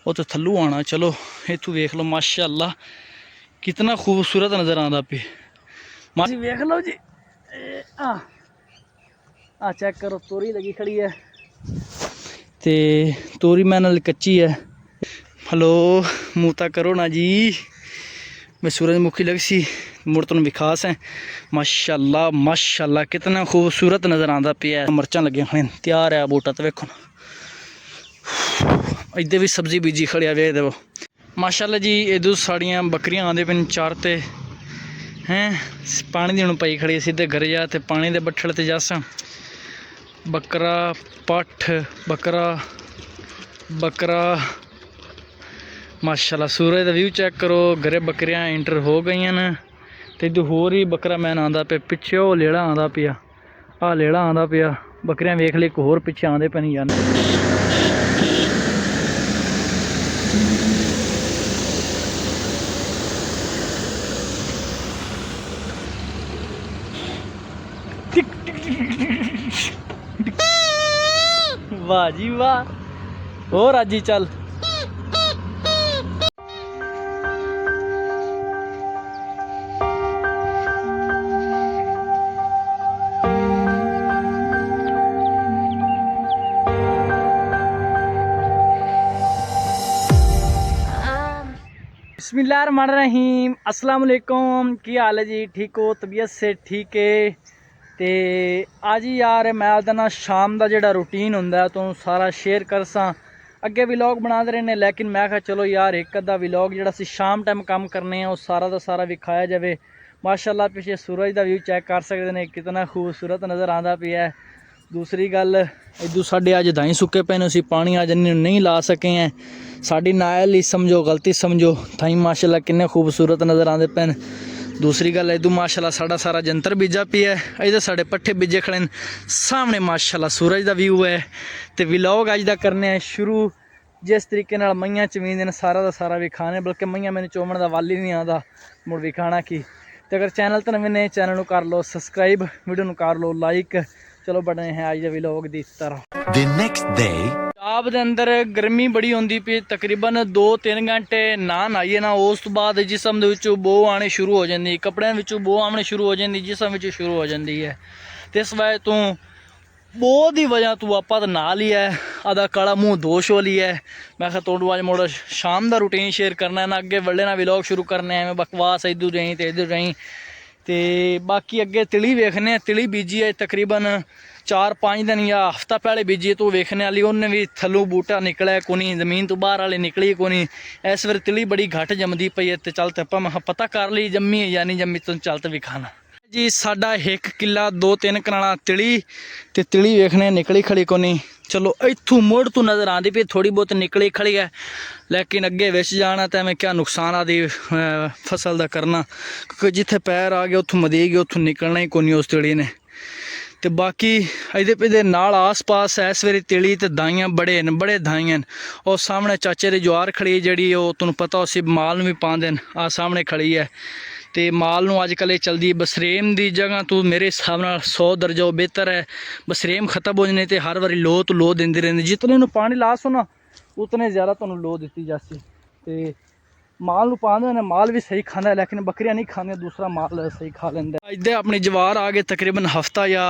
वो तो थल्लू आना। चलो इतों वेख लो माशाअल्लाह कितना खूबसूरत नज़र आता पे। जी वेख लो जी, आ चेक करो तोरी लगी खड़ी है ते तोरी मैं नाल कच्ची है। हलो मूता करो ना जी, मैं सूरजमुखी लग सी मुड़ तुम विखास है। माशाअल्लाह माशाअल्लाह कितना खूबसूरत नज़र आता पिया। मिर्चां लगे खड़े तैयार है बूटा तो वेखो इधर भी सब्जी बीजी खड़िया वे देखो माशाअल्लाह जी। इधर साड़ियाँ बकरियां आंदे पिन चार ते हैं पानी दी हुण पई खड़ी सीधे घर जा ते पानी दे बट्ठल ते जस बकरा पठ बकरा बकरा माशाअल्लाह। सूरज का व्यू चेक करो, घरे बकरियां एंटर हो गई न ते इधर होर ही बकरा मैन आंदा पे पिछे वो लेड़ा आंदा पिया, आ लेड़ा आंदा पिया। बकरियां वेख ली एक होर पिछे आंदे पे नहीं जाने। वाह जी वाह हो राजी चल। बिस्मिल्लाहिर्रहमानिर्रहीम, अस्सलाम वालेकुम। की हाल है जी, ठीक हो? तबीयत से ठीक है? तो अज यार मैं ना शाम का जोड़ा रूटीन होंगे तो सारा शेयर कर सा। अगे विलॉग बनाते रहने लेकिन मैं कहा चलो यार एक अद्धा विलॉग जोड़ा शाम टाइम काम करने वो सारा का सारा विखाया जाए। माशाअल्लाह पिछे सूरज का व्यू चेक कर सकते हैं कितना खूबसूरत नज़र आता पिया है। दूसरी गल इधू साढ़े अज दाई सुके पे ने पानी अज नहीं ला सके हैं, साड़ी नायल ही समझो गलती समझो। थाई माशाअल्लाह किन्ने खूबसूरत नज़र आते पे। दूसरी गल इधू माशाअल्लाह साड़ा सारा जंतर बीजा पिया है, इधर साढ़े पट्ठे बीजे खड़े हैं सामने माशाअल्लाह सूरज का व्यू है। तो विलॉग अज का करने शुरू जिस तरीके मईयां चवींदे ने सारा का सारा विखाने, बल्कि मईयां मैंने चोमण का वाल ही नहीं आता मुड़ विखाना की। तो अगर चैनल तो नवे ने चैनल कर लो सब्सक्राइब, वीडियो कर लो लाइक। चलो बने हैं अज के विलॉग की तरह। पंजाब के अंदर गर्मी बड़ी होंदी पई, तकरीबन 2-3 घंटे ना नहाइए ना उस तो बाद जिसम दे बो आने शुरू हो जाती, कपड़े बो आने शुरू हो जाती, जिसम शुरू हो जाती है। तो इस वजह तू बो की वजह तू आप नहा लिया है, आधा काला मूँह दोश हो लिया है। मैं क्या तोड़ू अज मुड़ शाम का रूटीन शेयर करना है ना, अगे वल्ले ना विलॉग शुरू करने हैं। बकवास इधर रही तो इधर रही तो बाकी अगे तिली वेखने। तिली बीजी है तकरीबन 4-5 दिन या हफ्ता पहले बीजी तो वेखने वाली, उन्हें भी थल्लों बूटा निकलिया को नहीं, जमीन तो बाहर वाली निकली को नहीं। इस बार तिली बड़ी घट जमदी पई है। तो चल तो मैं पता कर ली जमी है या नहीं जमी, तो चल तो विखाना जी। साडा 1 किला 2-3 कनाला तिली ते तिली वेखने निकली खड़ी को नहीं। चलो इत्थों मुड़ तू नज़र आती पई थोड़ी बहुत निकली खड़ी है, लेकिन अगे विच जाना तो मैं क्या नुकसान आदि फसल का करना, क्योंकि जिथे पैर आ गया उतों मदी गया उतों निकलना ही को नहीं उस तिली ने। तो बाकी इहदे नाल आस पास इस वेरी तिली तो दाइयां बड़े दाइयां। और सामने चाचे की ज्वार खड़ी जी, तुहानूं पता उसी माल भी पाते हैं। आ सामने खड़ी है तो माल नूं अजकल चलती बसरेम की जगह तो मेरे हिसाब नाल 100 दर्जा बेहतर है। बसरेम खत्म हो जाने तो हर बारी लो तो लो देंदी रहती, जितने नूं पानी ला सो ना उतने ज़्यादा तुहानूं लो दी जासी। तो माल पाते हैं, माल भी सही खाना है, लेकिन बकरियां नहीं खाने, दूसरा माल सही खा लेंगे। इधर अपनी जवार आ गए तकरीबन हफ्ता या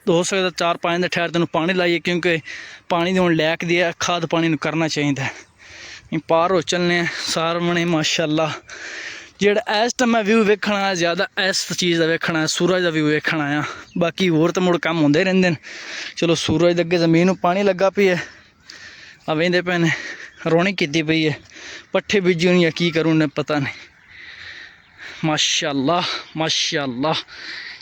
हो सकता 4-5 दिन ठहर तेन पानी लाइए, क्योंकि पानी की हुण लैक दी है, खाद पानी करना चाहिए। पार हो चलने सारे माशाअल्लाह। जेड़ा इस टाइम व्यू वेखना है ज़्यादा इस चीज़ का वेखना है, सूरज का व्यू वेखना है। बाकी होर तो मुड़ काम होंदे रहिंदे ने। चलो सूरज अगे जमीन में पानी लगा पई है, वेंदे पे ने रोनी की पई है, पट्ठे बीजी होनी है की करूँ ने पता नहीं। माशाअल्लाह माशाअल्लाह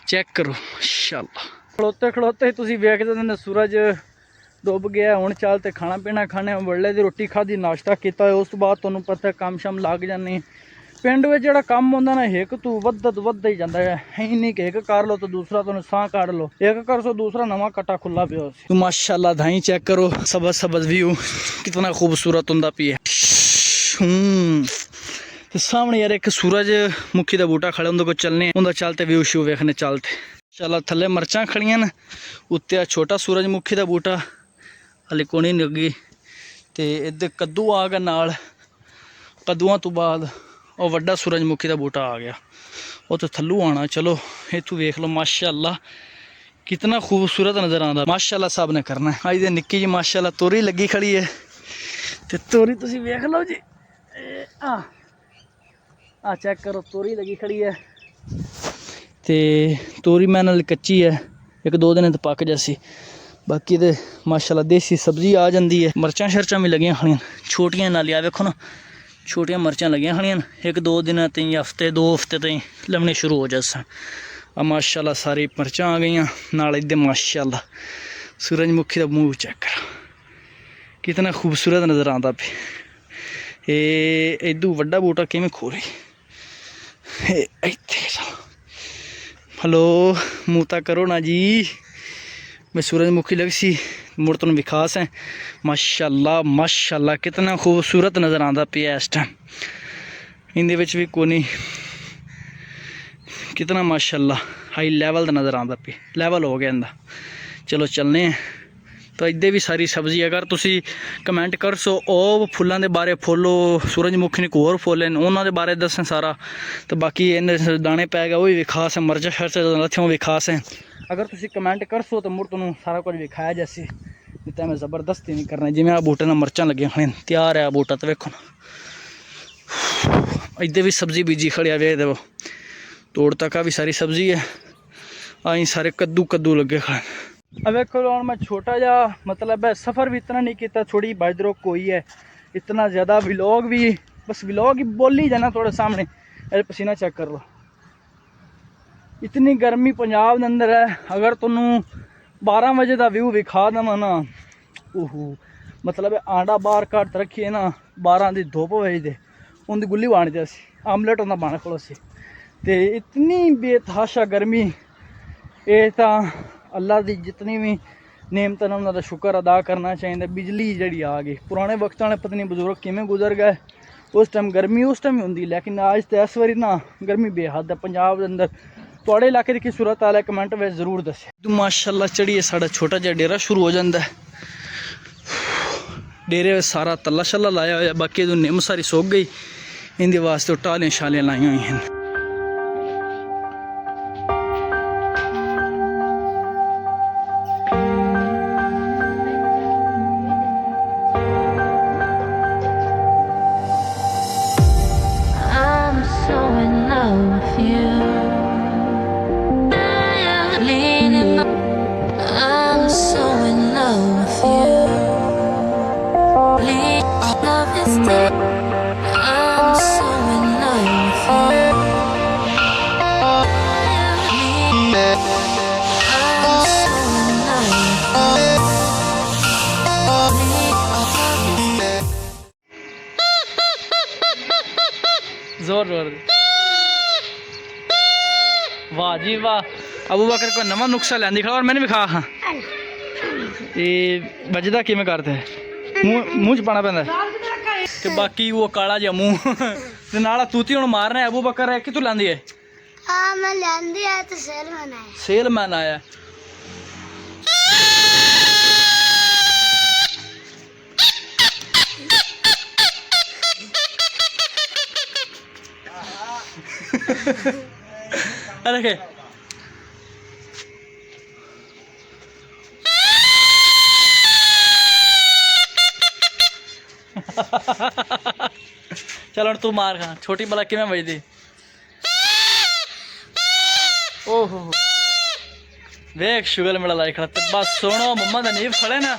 चेक करो माशाअल्लाह। खड़ोते खड़ोते तुसीं वेखदे ने सूरज डुब गया। हुण चल ते खाना पीना खाने, बड़ले दी रोटी खाधी नाश्ता किया, उस तो बाद तुहानूं पता काम शम लग जाने। पिंड में जो काम होंदा ना एक तू वधदा ही जाता है, ही नहीं कि एक कर लो तो दूसरा तुम साह काढ़ लो, एक कर सो दूसरा नवा कट्टा खुला पिया। तो माशाअल्लाह धाई चेक करो सबज सबज व्यू कितना खूबसूरत होंदा पिया। तो सामने यार एक सूरजमुखी का बूटा खड़ा उन्हें को चलने उनका चलते व्यू शू वेखने चलते। चल थले मरचा खड़ियां न, उत्ते छोटा सूरजमुखी का बूटा हाले को नहीं लगी। ਤੇ ਇੱਧਰ ਕੱਦੂ ਆ ਗਿਆ ਨਾਲ। ਕੱਦੂਆਂ ਤੋਂ ਬਾਅਦ ਉਹ ਵੱਡਾ ਸੂਰਜਮੁਖੀ ਦਾ ਬੂਟਾ ਆ ਗਿਆ, ਉਹ तो थल्लू आना। चलो इतों वेख लो माशाअल्लाह कितना खूबसूरत नज़र आता। माशाअल्लाह सब ने करना है। अज तो निक्की जी माशाअल्लाह तोरी लगी खड़ी है, तो तोरी तुसी वेख लो जी। आ चेक करो तोरी लगी खड़ी है, तो तोरी मैं नाल कच्ची है, एक दो दिन तो पक जासी। बाकी तो माशाअल्लाह देसी सब्जी आ जाती है। मिर्चां शर्चां भी लगियां खड़ियां छोटियां नाल, आ वेखो ना छोटियां मिर्चां लगियां खड़ियां। एक दो दिन तीन हफ्ते 2 हफ्ते ताईं लमने शुरू हो जासन। माशाअल्लाह सारी मिर्चां आ गई नाल। इधर माशाअल्लाह सूरजमुखी का मूँह चेक करो कितना खूबसूरत नज़र आता पे। इदू वड्डा बूटा किवें खोले। हेलो मूता करो ना जी, मैं सूरजमुखी लग सी मुड़ तुम विखास है। माशाअल्लाह माशाअल्लाह कितना खूबसूरत नज़र आता पिया इस टाइम। इंदे विच भी कोई नहीं, कितना माशाअल्लाह हाई लैवल का नज़र आता पे। लैवल हो गया इंदा। चलो चलने हैं। तो इधर भी सारी सब्जी अगर तुसी कमेंट कर सो ओ फुल्लां दे बारे फुल्लो सूरजमुखी ने होर फुल्ल हैं उन्हां दे बारे दसन सारा। तो बाकी इन्हें दाने पै गए वो भी विखास है, मर्चा शर्चा लत्थियों विखास है। अगर तुसी कमेंट कर सो तो मुड़ तुहानूं सारा कुछ विखाया जैसे जितना मैं ज़बरदस्ती नहीं करना। जिवें आ बूटे नाल मर्चां लगियां खड़ियां तैयार है बूटा। तो वेखो ना इधर भी सब्जी बीजी खड़िया वे देखो तोड़ तक भी सारी सब्जी है। आई सारे कद्दू कद्दू लगे खड़े। अब वेखो हुण मैं छोटा जा मतलब है सफ़र भी इतना नहीं किया, थोड़ी बाजरोक कोई है इतना ज़्यादा व्लॉग भी बस व्लॉग ही बोली जाना थोड़े सामने। अरे पसीना चेक कर लो, इतनी गर्मी पंजाब के अंदर है। अगर तुहानूं 12 बजे का व्यू विखा देवां ना, ओहो मतलब आंडा बाहर कट रखिए ना 12 की धुप वजदे उनकी गुल्ली बन जासी, आमलेट उन्दा बन खड़ोसी। तो इतनी बेतहाशा गर्मी, ये तो अल्लाह की जितनी भी नेमत है उन्होंने शुक्र अदा करना चाहिए। बिजली जी आ गई, पुराने वक्त वाले पता नहीं बजुर्ग किमें गुजर गए। उस टाइम गर्मी उस टाइम होंगी, लेकिन अज तो इस बारी ना गर्मी बेहद है पंजाब के अंदर। थोड़े इलाके की सूरत हाल है कमेंट में जरूर दसे। माशाअल्लाह चढ़िए साढ़ा छोटा जहा डेरा शुरू हो जाता है। डेरे सारा तला शला लाया हुआ, बाकी तो निम सारी सुक गई, इनके वास्ते टालियां शालियां लाई हुई हैं। जोर जोर वाह जी वाह। अबू बकर को नवा नुस्खा लैंदी खड़ा और मैंने भी खा। हाँ ये बजदा किमें करते हैं, मूँह च पाना पैंदा ते बाकी वो काला जिहा मूँह ते नाला तूती हुण मारना है। अबू बकर है कितों लैंदी है? हाँ मैं लैंदी है तो सेलमैन है। सेलमैन आया। अरे चल तू मार खा छोटी बला किमें बजदी। ओहो वेख शुगर मेरा लाई खड़ा। बस सुनो मम्मा दा नींव खड़े ना।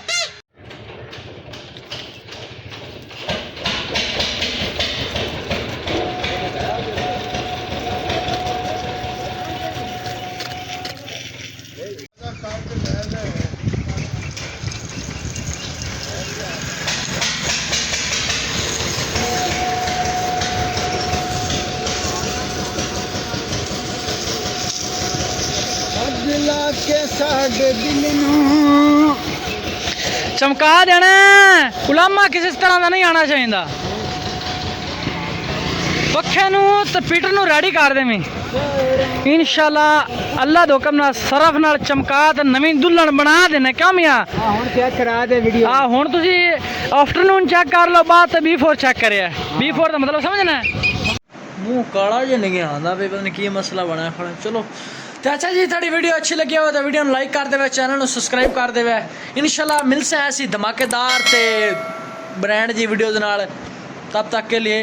चमका देना, उलामा किसी तरह का नहीं आना चाहिए। ਪੱਖੇ ਨੂੰ ਤੇ ਪੀਟਰ ਨੂੰ ਰੈਡੀ ਕਰ ਦੇਵੀਂ ਇਨਸ਼ਾਅੱਲਾ ਅੱਲਾ ਦੇ ਹੁਕਮ ਨਾਲ ਸਰਫ ਨਾਲ ਚਮਕਾ ਤੇ ਨਵੀਂ ਦੁਲਹਨ ਬਣਾ ਦੇਣਾ ਕਿਉਂ ਮੀਆਂ ਹੁਣ ਚੈੱਕ ਕਰਾ ਦੇ ਵੀਡੀਓ ਹੁਣ ਤੁਸੀਂ ਆਫਟਰਨੂਨ ਚੈੱਕ ਕਰ ਲਓ ਬਾਅਦ ਤੇ B4 ਚੈੱਕ ਕਰਿਆ B4 ਦਾ ਮਤਲਬ ਸਮਝਣਾ ਮੂੰਹ ਕਾਲਾ ਜਿਹਾ ਨਹੀਂ ਆਉਂਦਾ ਵੀ ਪਤਾ ਨਹੀਂ ਕੀ ਮਸਲਾ ਬਣਿਆ ਖੜਾ ਚਲੋ ਤੇ ਅੱਛਾ ਜੀ ਤੁਹਾਡੀ ਵੀਡੀਓ ਅੱਛੀ ਲੱਗੀ ਹੋਵੇ ਤਾਂ ਵੀਡੀਓ ਨੂੰ ਲਾਈਕ ਕਰ ਦੇਵੇ ਚੈਨਲ ਨੂੰ ਸਬਸਕ੍ਰਾਈਬ ਕਰ ਦੇਵੇ ਇਨਸ਼ਾਅੱਲਾ ਮਿਲਸੇ ਐਸੀ ਧਮਾकेदार ਤੇ ब्रांड जी वीडियोज़ नाल तब तक के लिए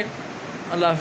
अल्लाह हाफिज़।